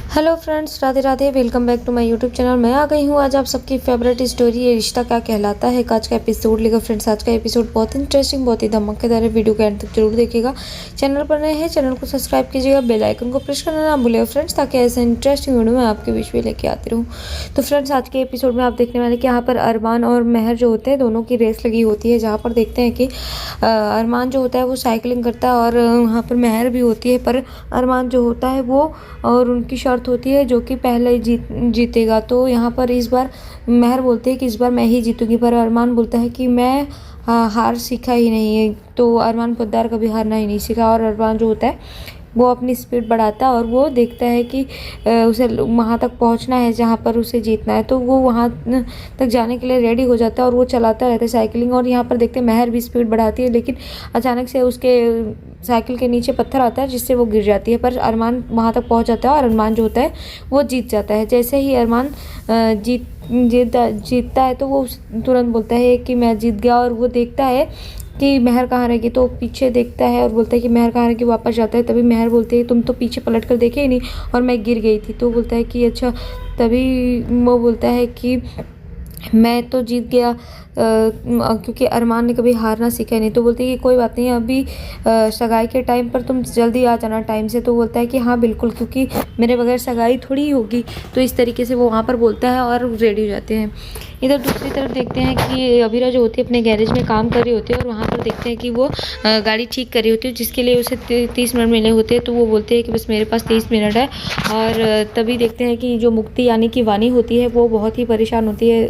Hello friends, Radhe Radhe. Welcome back to my YouTube channel. मैं आ गई हूँ आज आप सबकी फेवरेट स्टोरी ये रिश्ता क्या कहलाता है का आज का एपिसोड लेकर। फ्रेंड्स, आज का एपिसोड बहुत इंटरेस्टिंग, बहुत ही धमाकेदार है। वीडियो के एंड तक जरूर देखिएगा। चैनल पर नए हैं, चैनल को सब्सक्राइब कीजिएगा, बेल आइकन को प्रेस करना ना भूलिएगा फ्रेंड्स, ताकि ऐसे इंटरेस्टिंग वीडियो मैं आपके बीच में लेके आती रहूँ। तो फ्रेंड्स, आज के एपिसोड में आप देखने वाले कि यहाँ पर अरमान और महर जो होते हैं दोनों की रेस लगी होती है, जहाँ पर देखते हैं कि अरमान जो होता है वो साइकिलिंग करता है और वहाँ पर महर भी होती है। पर अरमान जो होता है वो और उनकी शर्त होती है जो कि पहले जीतेगा। तो यहाँ पर इस बार महर बोलते हैं कि इस बार मैं ही जीतूंगी, पर अरमान बोलता है कि मैं हार सीखा ही नहीं है। तो अरमान पोद्दार कभी हारना ही नहीं सीखा और अरमान जो होता है वो अपनी स्पीड बढ़ाता है और वो देखता है कि उसे वहाँ तक पहुँचना है जहाँ पर उसे जीतना है। तो वो वहाँ तक जाने के लिए रेडी हो जाता है और वो चलाता रहता है साइकिलिंग। और यहाँ पर देखते हैं महर भी स्पीड बढ़ाती है, लेकिन अचानक से उसके साइकिल के नीचे पत्थर आता है जिससे वो गिर जाती है। पर अरमान वहाँ तक पहुँच जाता है और अरमान जो होता है वो जीत जाता है। जैसे ही अरमान जीतता है तो वो तुरंत बोलता है कि मैं जीत गया। और वो देखता है कि महर कहाँ रहेगी, तो पीछे देखता है और बोलता है कि महर कहाँ रहेगी। वापस जाता है, तभी महर बोलती है तुम तो पीछे पलट कर देखे ही नहीं और मैं गिर गई थी। तो बोलता है कि अच्छा। तभी वो बोलता है कि मैं तो जीत गया क्योंकि अरमान ने कभी हारना सीखा नहीं। तो बोलती है कि कोई बात नहीं, अभी सगाई के टाइम पर तुम जल्दी आ जाना टाइम से। तो बोलता है कि हाँ बिल्कुल, क्योंकि मेरे बगैर सगाई थोड़ी ही होगी। तो इस तरीके से वो वहाँ पर बोलता है और रेडी हो जाते हैं। इधर दूसरी तरफ देखते हैं कि अबीरा जो होती है अपने गैरेज में काम कर रही होती है और वहाँ पर देखते हैं कि वो गाड़ी ठीक कर रही होती है, जिसके लिए उसे 30 मिनट मिले होते हैं। तो वो बोलते हैं कि बस मेरे पास 30 मिनट है। और तभी देखते हैं कि जो मुक्ति यानी कि वानी होती है वो बहुत ही परेशान होती है,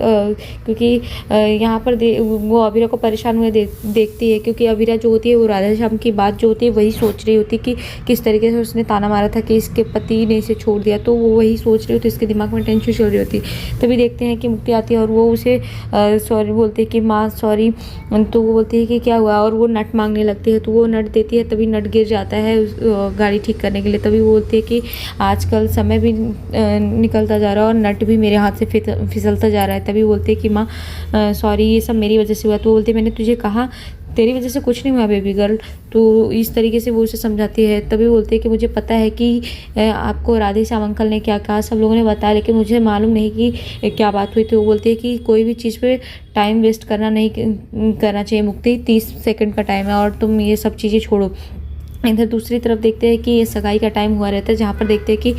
क्योंकि यहाँ पर वो अबीरा को परेशान हुए देखती है, क्योंकि अबीरा जो होती है वो राधा श्याम की बात जो होती है वही सोच रही होती है कि किस तरीके से उसने ताना मारा था कि इसके पति ने इसे छोड़ दिया। तो वो वही सोच रही होती है, इसके दिमाग में टेंशन चल रही होती। तभी देखते हैं कि मुक्ति आती है और वो उसे सॉरी बोलती है कि माँ सॉरी। तो वो बोलती है कि क्या हुआ, और वो नट मांगने लगती है। तो वो नट देती है, तभी नट गिर जाता है गाड़ी ठीक करने के लिए। तभी वो बोलती है कि आजकल समय भी निकलता जा रहा है और नट भी मेरे हाथ से फिसलता जा रहा है। तभी बोलती है कि माँ सॉरी, ये सब मेरी वजह से हुआ। तो बोलती है मैंने तुझे कहा तेरी वजह से कुछ नहीं हुआ बेबी गर्ल। तो इस तरीके से वो उसे समझाती है। तभी बोलती है कि मुझे पता है कि आपको राधे श्याम अंकल ने क्या कहा, सब लोगों ने बताया, लेकिन मुझे मालूम नहीं कि क्या बात हुई। तो वो बोलती है कि कोई भी चीज़ पे टाइम वेस्ट करना नहीं करना चाहिए मुक्ति, 30 सेकंड का टाइम है और तुम ये सब चीज़ें छोड़ो। इधर दूसरी तरफ देखते हैं कि ये सगाई का टाइम हुआ रहता है, जहाँ पर देखते हैं कि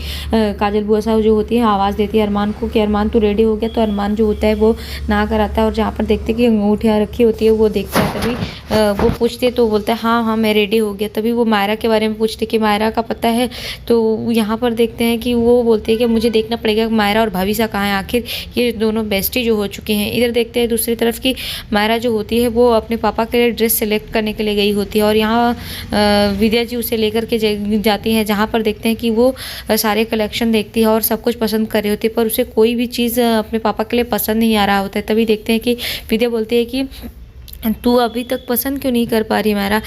काजल बुआ साहब जो होती है आवाज़ देती है अरमान को कि अरमान तू रेडी हो गया। तो अरमान जो होता है वो नहा कर आता है और जहाँ पर देखते हैं कि अंगूठियाँ रखी होती है वो देखता है। तभी वो पूछते हैं तो बोलता है हाँ हाँ मैं रेडी हो गया। तभी वो मायरा के बारे में पूछते कि मायरा का पता है। तो यहाँ पर देखते हैं कि वो बोलते हैं कि मुझे देखना पड़ेगा मायरा और भाभी सा कहाँ है, आखिर ये दोनों बेस्टी जो हो चुके हैं। इधर देखते हैं दूसरी तरफ की मायरा जो होती है वो अपने पापा के लिए ड्रेस सेलेक्ट करने के लिए गई होती है और यहाँ विद्या जी उसे लेकर के जाती हैं, जहाँ पर देखते हैं कि वो सारे कलेक्शन देखती है और सब कुछ पसंद कर रही होती है, पर उसे कोई भी चीज़ अपने पापा के लिए पसंद नहीं आ रहा होता है। तभी देखते हैं कि विद्या बोलती है कि तू अभी तक पसंद क्यों नहीं कर पा रही मेरा।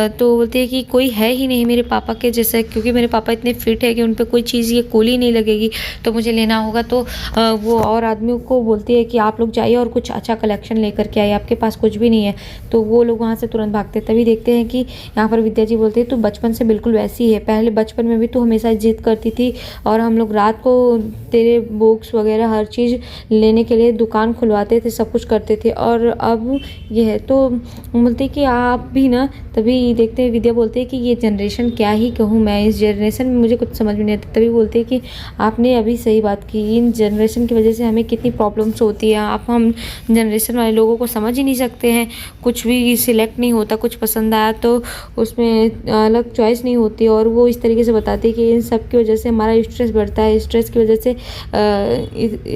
तो बोलती है कि कोई है ही नहीं मेरे पापा के जैसा, क्योंकि मेरे पापा इतने फिट है कि उन पर कोई चीज़ ये कोली नहीं लगेगी, तो मुझे लेना होगा। तो वो और आदमियों को बोलती है कि आप लोग जाइए और कुछ अच्छा कलेक्शन लेकर के आइए, आपके पास कुछ भी नहीं है। तो वो लोग वहाँ से तुरंत भागते हैं। तभी देखते हैं कि यहाँ पर विद्या जी बोलती है तू बचपन से बिल्कुल वैसी है, पहले बचपन में भी तू हमेशा जिद करती थी और हम लोग रात को तेरे बुक्स वगैरह हर चीज़ लेने के लिए दुकान खुलवाते थे, सब कुछ करते थे, और अब ये है। तो बोलते कि आप भी ना। तभी देखते हैं विद्या बोलते हैं कि ये जनरेशन क्या ही कहूँ मैं, इस जनरेशन में मुझे कुछ समझ में नहीं आता। तभी बोलते हैं कि आपने अभी सही बात की, इन जनरेशन की वजह से हमें कितनी प्रॉब्लम्स होती है, आप हम जनरेशन वाले लोगों को समझ ही नहीं सकते हैं। कुछ भी सिलेक्ट नहीं होता, कुछ पसंद आया तो उसमें अलग चॉइस नहीं होती। और वो इस तरीके से बताते हैं कि इन सब की वजह से हमारा स्ट्रेस बढ़ता है, स्ट्रेस की वजह से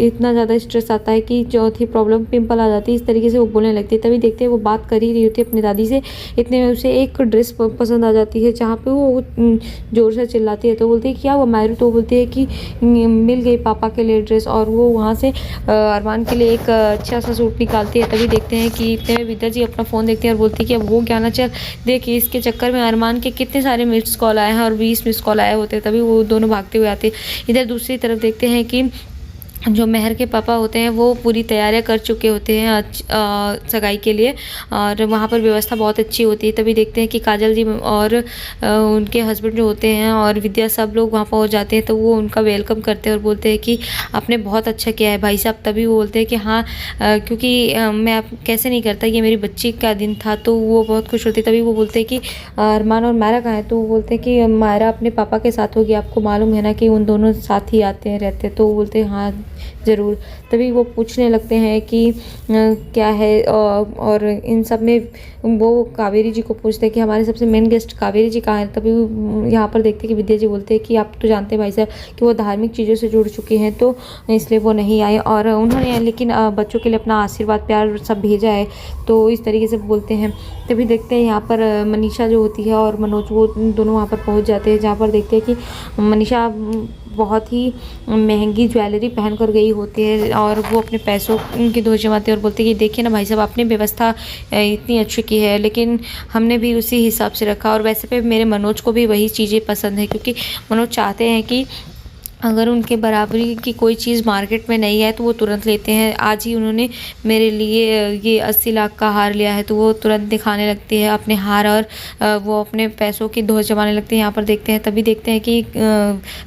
इतना ज़्यादा स्ट्रेस आता है कि चौथी प्रॉब्लम पिंपल आ जाती है। इस तरीके से वो बोलने लगती है। तभी देखते हैं वो बात कर ही रही होती है अपनी दादी से, इतने में उसे एक ड्रेस पसंद आ जाती है, जहाँ पे वो ज़ोर से चिल्लाती है। तो बोलती है क्या हुआ मायरू। तो बोलती है कि मिल गई पापा के लिए ड्रेस, और वो वहाँ से अरमान के लिए एक अच्छा सा सूट निकालती है। तभी देखते हैं कि इतने में विद्या जी अपना फ़ोन देखती है और बोलती है कि अब वो क्या ना चल देखिए, इसके चक्कर में अरमान के कितने सारे मिस्ड कॉल आए हैं और 20 मिस कॉल आए होते हैं। तभी वो दोनों भागते हुए आते हैं। इधर दूसरी तरफ देखते हैं कि जो मेहर के पापा होते हैं वो पूरी तैयारियां कर चुके होते हैं सगाई के लिए, और वहाँ पर व्यवस्था बहुत अच्छी होती है। तभी देखते हैं कि काजल जी और उनके हस्बैंड जो होते हैं और विद्या सब लोग वहाँ पहुँच जाते हैं, तो वो उनका वेलकम करते हैं और बोलते हैं कि आपने बहुत अच्छा किया है भाई साहब। तभी वो बोलते हैं कि हाँ, क्योंकि मैं आप कैसे नहीं करता, ये मेरी बच्ची का दिन था। तो वो बहुत खुश होती है। तभी वो बोलते हैं कि अरमान और मायरा कहाँ है? तो वो बोलते हैं कि मायरा अपने पापा के साथ होगी, आपको मालूम है ना कि उन दोनों साथ ही आते हैं रहते हैं। तो वो बोलते हैं हाँ ज़रूर। तभी वो पूछने लगते हैं कि क्या है, और इन सब में वो कावेरी जी को पूछते हैं कि हमारे सबसे मेन गेस्ट कावेरी जी कहाँ हैं। तभी यहाँ पर देखते हैं कि विद्या जी बोलते हैं कि आप तो जानते हैं भाई साहब कि वो धार्मिक चीज़ों से जुड़ चुकी हैं, तो इसलिए वो नहीं आए, और उन्होंने लेकिन बच्चों के लिए अपना आशीर्वाद प्यार सब भेजा है। तो इस तरीके से बोलते हैं। तभी देखते हैं यहाँ पर मनीषा जो होती है और मनोज, वो दोनों वहाँ पर पहुँच जाते हैं, जहाँ पर देखते हैं कि मनीषा बहुत ही महंगी ज्वेलरी पहन कर गई होती है और वो अपने पैसों की दोष जमाती है और बोलती है कि देखिए ना भाई साहब, आपने व्यवस्था इतनी अच्छी की है, लेकिन हमने भी उसी हिसाब से रखा। और वैसे पे मेरे मनोज को भी वही चीज़ें पसंद है, क्योंकि मनोज चाहते हैं कि अगर उनके बराबरी की कोई चीज़ मार्केट में नहीं है तो वो तुरंत लेते हैं। आज ही उन्होंने मेरे लिए ये 80 लाख का हार लिया है, तो वो तुरंत दिखाने लगती है अपने हार, और वो अपने पैसों की धौंस जमाने लगती है। यहाँ पर देखते हैं, तभी देखते हैं कि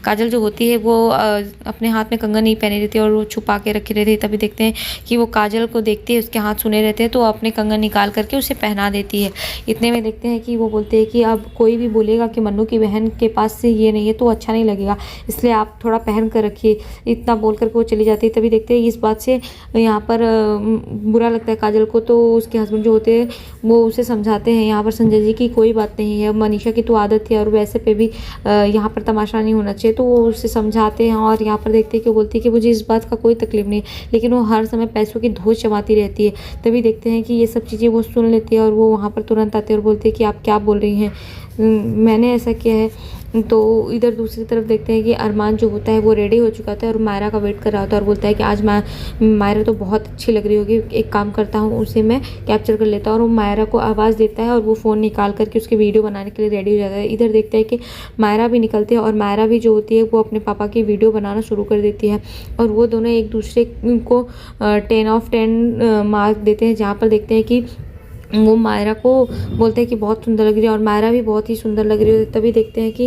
काजल जो होती है वो अपने हाथ में कंगन नहीं पहनी रहती और वो छुपा के रखी रहती है। तभी देखते हैं कि वो काजल को देखती है, उसके हाथ सुने रहते हैं, तो अपने कंगन निकाल करके उसे पहना देती है। इतने में देखते हैं कि वो बोलते हैं कि अब कोई भी बोलेगा कि मन्नू की बहन के पास से ये नहीं है तो अच्छा नहीं लगेगा, इसलिए आप थोड़ा पहन कर रखिए। इतना बोल करके वो चली जाती है। तभी देखते हैं इस बात से यहाँ पर बुरा लगता है काजल को, तो उसके हस्बैंड जो होते हैं वो उसे समझाते हैं यहाँ पर संजय जी की कोई बात नहीं है, मनीषा की तो आदत थी और वैसे पे भी यहाँ पर तमाशा नहीं होना चाहिए। तो वो उसे समझाते हैं और यहाँ पर देखते हैं कि वो बोलती है कि मुझे इस बात का कोई तकलीफ नहीं, लेकिन वो हर समय पैसों की धौंस जमाती रहती है। तभी देखते हैं कि ये सब चीज़ें वो सुन लेती है और वो वहाँ पर तुरंत आते हैं और बोलते हैं कि आप क्या बोल रही हैं, मैंने ऐसा किया है। तो इधर दूसरी तरफ देखते हैं कि अरमान जो होता है वो रेडी हो चुका था और मायरा का वेट कर रहा होता है और बोलता है कि आज मायरा तो बहुत अच्छी लग रही होगी, एक काम करता हूँ उसे मैं कैप्चर कर लेता हूँ। और वो मायरा को आवाज़ देता है और वो फ़ोन निकाल करके उसके वीडियो बनाने के लिए रेडी हो जाता है। इधर देखते हैं कि मायरा भी निकलती है और मायरा भी जो होती है वो अपने पापा की वीडियो बनाना शुरू कर देती है और वो दोनों एक दूसरे को 10/10 मार्क देते हैं। जहाँ पर देखते हैं कि वो मायरा को बोलते हैं कि बहुत सुंदर लग रही है और मायरा भी बहुत ही सुंदर लग रही है। तभी देखते हैं कि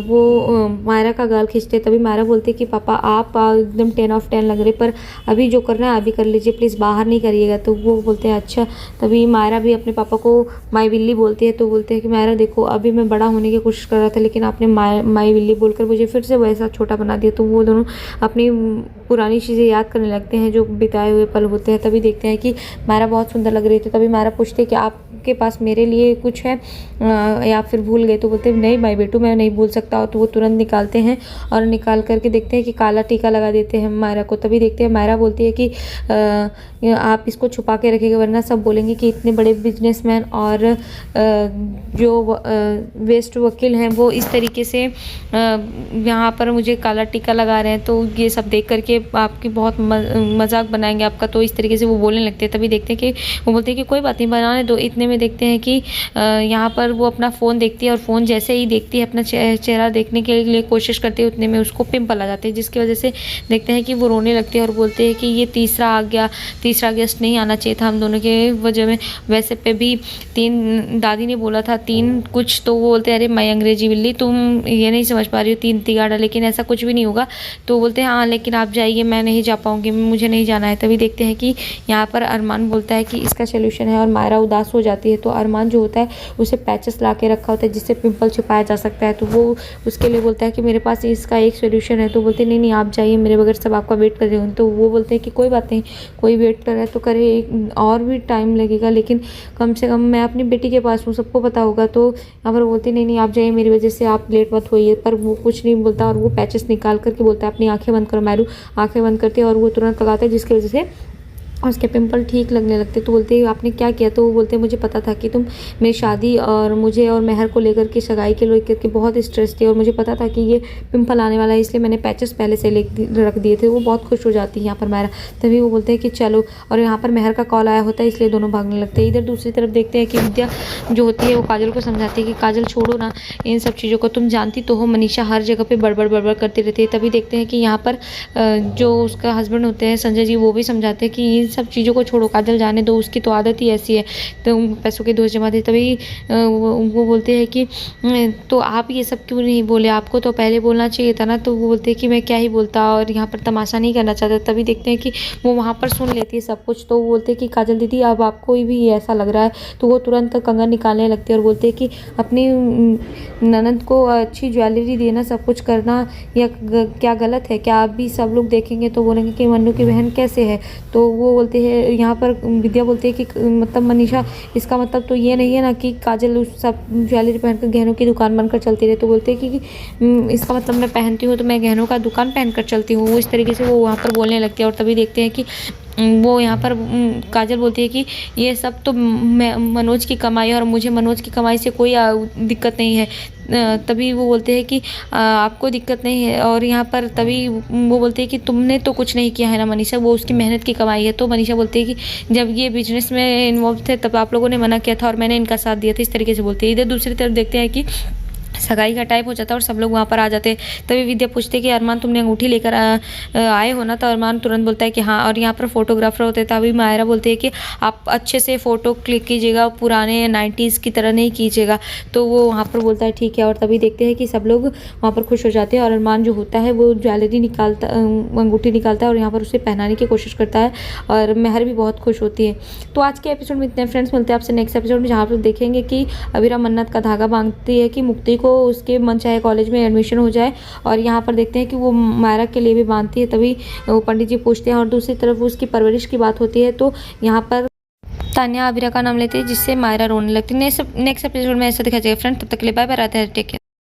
वो मायरा का गाल खींचते हैं। तभी मायरा बोलती है कि पापा आप एकदम 10/10 लग रहे, पर अभी जो करना है अभी कर लीजिए, प्लीज़ बाहर नहीं करिएगा। तो वो बोलते हैं अच्छा। तभी मायरा भी अपने पापा को माई बिल्ली बोलती है। तो बोलते हैं कि मायरा देखो, अभी मैं बड़ा होने की कोशिश कर रहा था, लेकिन आपने माई बिल्ली बोलकर मुझे फिर से वैसा छोटा बना दिया। तो वो दोनों अपनी पुरानी चीज़ें याद करने लगते हैं, जो बिताए हुए पल होते हैं। तभी देखते हैं कि मायरा बहुत सुंदर लग रही थी। तभी मायरा पूछते कि आपके पास मेरे लिए कुछ है या फिर भूल गए। तो बोलते नहीं भाई बेटू, मैं नहीं भूल सकता। तो वो तुरंत निकालते हैं और निकाल करके देखते हैं कि काला टीका लगा देते हैं मायरा को। तभी देखते हैं मायरा बोलती है कि आप इसको छुपा के रखिएगा, वरना सब बोलेंगे कि इतने बड़े बिजनेसमैन और जो वेस्ट वकील हैं वो इस तरीके से यहाँ पर मुझे काला टीका लगा रहे हैं, तो ये सब देख करके आपकी बहुत मजाक बनाएंगे आपका। तो इस तरीके से वो बोलने लगते हैं। तभी देखते हैं कि वो बोलते हैं कि कोई बात नहीं, बनाने दो। इतने में देखते हैं कि यहाँ पर वो अपना फ़ोन देखती है और फ़ोन जैसे ही देखती है, अपना चेहरा देखने के लिए कोशिश करती है, उतने में उसको पिंपल आ जाते हैं, जिसकी वजह से देखते हैं कि वो रोने लगती है और बोलते हैं कि ये तीसरा गेस्ट नहीं आना चाहिए था हम दोनों के वजह में। वैसे पे भी 3 दादी ने बोला था 3 कुछ, तो वो बोलते हैं अरे मैं अंग्रेजी बिल्ली, तुम ये नहीं समझ पा रही हो 3 तिगाड़ा, लेकिन ऐसा कुछ भी नहीं होगा। तो बोलते हैं हाँ लेकिन आप जाइए, मैं नहीं जा पाऊँगी, मुझे नहीं जाना है। तभी देखते हैं कि यहाँ पर अरमान बोलता है कि इसका सोल्यूशन है और मायरा उदास हो जाती है। तो अरमान जो होता है उसे पैचेस ला के रखा होता है जिससे पिंपल छुपाया जा सकता है। तो वो उसके लिए बोलता है कि मेरे पास इसका एक सोल्यूशन है। तो बोलते नहीं आप जाइए, मेरे बगैर सब आपका वेट कर रहे हो। तो वो बोलते हैं कि कोई बात नहीं, कोई वेट कर रहा है तो करे, और भी टाइम लगेगा लेकिन कम से कम मैं अपनी बेटी के पास हूँ, सबको पता होगा। तो यहाँ पर बोलते नहीं आप जाइए, मेरी वजह से आप लेट मत होइए। पर वो कुछ नहीं बोलता और वो पैचेस निकाल करके बोलता है अपनी आँखें बंद करो। मैरू आँखें बंद करती है और वो तुरंत लगाता है, जिसकी वजह से और उसके पिंपल ठीक लगने लगते। तो बोलते हैं आपने क्या किया? तो वो बोलते हैं मुझे पता था कि तुम मेरी शादी और मुझे और मेहर को लेकर के, सगाई के लेकर के बहुत स्ट्रेस थी और मुझे पता था कि ये पिंपल आने वाला है, इसलिए मैंने पैचेस पहले से रख दिए थे। वो बहुत खुश हो जाती है यहाँ पर मायरा। तभी वो बोलते हैं कि चलो, और यहाँ पर मेहर का कॉल आया होता है इसलिए दोनों भागने लगते हैं। इधर दूसरी तरफ देखते हैं कि विद्या जो होती है वो काजल को समझाती है कि काजल छोड़ो ना इन सब चीज़ों को, तुम जानती तो हो मनीषा हर जगह पे बड़बड़ करती रहती है। तभी देखते हैं कि यहाँ पर जो उसका हस्बैंड होते हैं संजय जी, वो भी समझाते हैं कि इन सब चीज़ों को छोड़ो, काजल जाने दो, उसकी तो आदत ही ऐसी है, तो पैसों के दोष जमा दे। तभी वो बोलते हैं कि तो आप ये सब क्यों नहीं बोले, आपको तो पहले बोलना चाहिए था ना। तो वो बोलते हैं कि मैं क्या ही बोलता और यहाँ पर तमाशा नहीं करना चाहता। तभी देखते हैं कि वो वहाँ पर सुन लेती है सब कुछ। तो वो बोलते हैं कि काजल दीदी अब आपको भी ऐसा लग रहा है। तो वो तुरंत कंगन निकालने लगती है और बोलते हैं कि अपनी ननद को अच्छी ज्वेलरी देना, सब कुछ करना या क्या गलत है? क्या आप भी सब लोग देखेंगे तो बोलेंगे कि मन्नू की बहन कैसे है? तो वो बोलते हैं, यहाँ पर विद्या बोलती है कि मतलब मनीषा, इसका मतलब तो ये नहीं है ना कि काजल उस सब ज्वेलरी पहनकर गहनों की दुकान बनकर चलती रहे। तो बोलते हैं कि इसका मतलब मैं पहनती हूँ तो मैं गहनों का दुकान पहनकर चलती हूँ। वो इस तरीके से वो वहाँ पर बोलने लगती है। और तभी देखते हैं कि वो यहाँ पर काजल बोलती है कि ये सब तो मनोज की कमाई है और मुझे मनोज की कमाई से कोई दिक्कत नहीं है। तभी वो बोलते हैं कि आपको दिक्कत नहीं है। और यहाँ पर तभी वो बोलते हैं कि तुमने तो कुछ नहीं किया है ना मनीषा, वो उसकी मेहनत की कमाई है। तो मनीषा बोलती है कि जब ये बिजनेस में इन्वॉल्व थे तब आप लोगों ने मना किया था और मैंने इनका साथ दिया था। इस तरीके से बोलती है। इधर दूसरी तरफ देखते हैं कि सगाई का टाइम हो जाता है और सब लोग वहाँ पर आ जाते हैं। तभी विद्या पूछती है कि अरमान तुमने अंगूठी लेकर आए हो ना? तो अरमान तुरंत बोलता है कि हाँ। और यहाँ पर फोटोग्राफर होते हैं। तभी मायरा बोलती है कि आप अच्छे से फ़ोटो क्लिक कीजिएगा, पुराने 90s की तरह नहीं कीजिएगा। तो वो वहाँ पर बोलता है ठीक है। और तभी देखते हैं कि सब लोग वहाँ पर खुश हो जाते हैं और अरमान जो होता है वो ज्वेलरी निकालता, अंगूठी निकालता है और यहाँ पर उसे पहनाने की कोशिश करता है और मेहर भी बहुत खुश होती है। तो आज के एपिसोड में इतने फ्रेंड्स, मिलते हैं आपसे नेक्स्ट एपिसोड में, जहाँ पर देखेंगे कि अबीरा मन्नत का धागा बांधती है कि मुक्ति को उसके मनचाहे कॉलेज में एडमिशन हो जाए। और यहाँ पर देखते हैं कि वो मायरा के लिए भी बांधती है। तभी वो पंडित जी पूछते हैं और दूसरी तरफ उसकी परवरिश की बात होती है। तो यहाँ पर तान्या अबीरा का नाम लेती है जिससे मायरा रोने लगती है। नेक्स्ट एपिसोड में ऐसा दिखाई जाएगा फ्रेंड। तब तक के लिए बाय बाय, रहते हैं, टेक केयर।